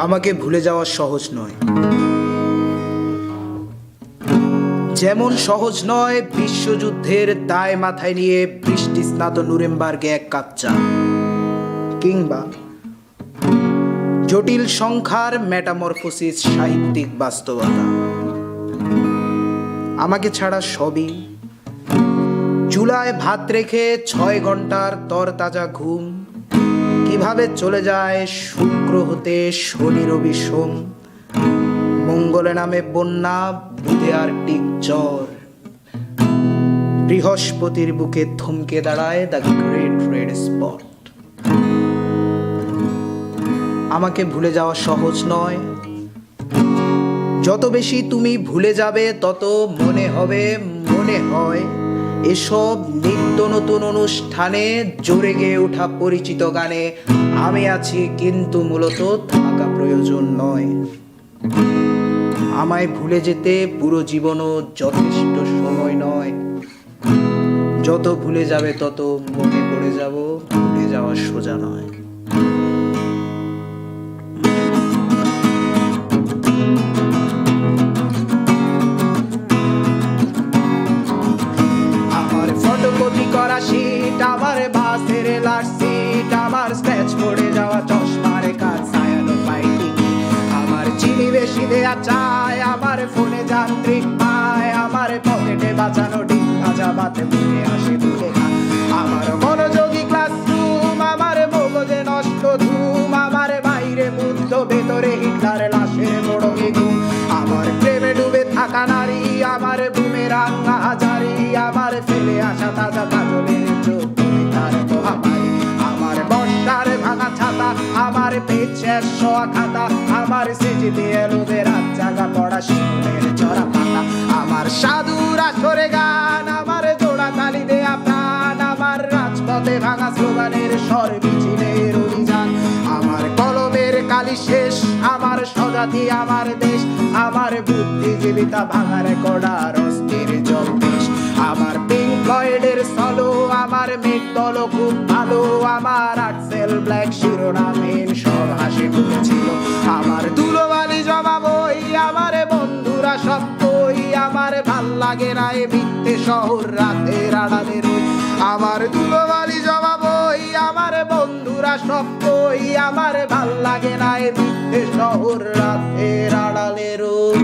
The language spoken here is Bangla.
আমাকে ভুলে যাওয়া সহজ নয়, যেমন সহজ নয় বিশ্বযুদ্ধের দায় মাথায় নিয়ে বৃষ্টি স্নাত নুরেমবার্গে এক কাপ চা, কিংবা জটিল সংখ্যার মেটামরফোসিস সাহিত্যিক বাস্তবতা। আমাকে ছাড়া সবই, চুলায় ভাত রেখে 6 ঘন্টার তরতাজা ঘুম, কিভাবে চলে যায় শুক্র হতে শনি রবি সোম, মঙ্গলে নামে বন্যা, বুধে আর্কটিক জ্বর, বৃহস্পতির বুকে থমকে দাঁড়ায় দ্য গ্রেট রেড স্পট। আমাকে ভুলে যাওয়া সহজ নয়, যত বেশি তুমি ভুলে যাবে তত মনে হয় এসব নিত্য নতুন অনুষ্ঠানে জোরে গেয়ে ওঠা পরিচিত গানে আমি আছি, কিন্তু মূলত থাকা প্রয়োজন নয়। আমায় ভুলে যেতে পুরো জীবনও যথেষ্ট সময় নয়, যত ভুলে যাবে তত মনে পড়ে যাব, ভুলে যাওয়া সোজা নয়। আমার ফটোকপি করা শীট, আমার বাসের লাস্ট সিট, আমার স্ক্র্যাচ পড়ে যাওয়া চশমার কাজ সায়ানো ফাইটিং, আমার চিনি বেশি দেয়া চায়, আমার ফোনে যান্ত্রিক পায়, আমার পকেটে বাঁচানো ডিম ভাজা বাতে বুকে আসে ভুলে না, আমার মনোযোগী ক্লাসরুম, আমার মগজে নষ্ট ধুম, আমার বাইরে বুদ্ধ ভেতরে হিটলার লাশের মোড়কে ঘুম, আমার প্রেমে ডুবে থাকা নারী, আমার বুমেরাং হাজারি, আমার ফেলে আসা তাজা কাজলের চোখ তার মহামারী, আমার বর্ষার ভাঙা ছাতা, আমার পেট শেষ শোয়া খাতা, আমার সিজিতে এলোদের রাত জাগা পড়া শিশুদের চড়া পাতা, আমার সাধুর আসরে গান, আমার জোড়া তালি দেয়া প্রাণ, আমার রাজপথে ভাঙা স্লোগানের স্বর মিছিলের অভিযান, আমার কলমের কালি শেষ, আমার স্বজাতি আমার দেশ, আমার বুদ্ধিজীবিতা ভাঙা রেকর্ডার অস্থির জলদেশ, আমার পিঙ্ক ফ্লয়েডের সলো, আমার মেঘ দল খুব ভালো, আমার আর্টসেল ব্ল্যাক শিরোনামহীন সব হাসি ফুটেছিল, আমার ধুলোবালি জমা বই, আমার বন্ধুরা সব কই, আমার ভাল লাগে না এ মিথ্যে শহর রাতের আড়ালে রই, আমার ধুলোবালি জমা বই, আমার বন্ধুরা সব কই, আমার ভাল লাগে না এ মিথ্যে শহর রাতের আড়ালে রই।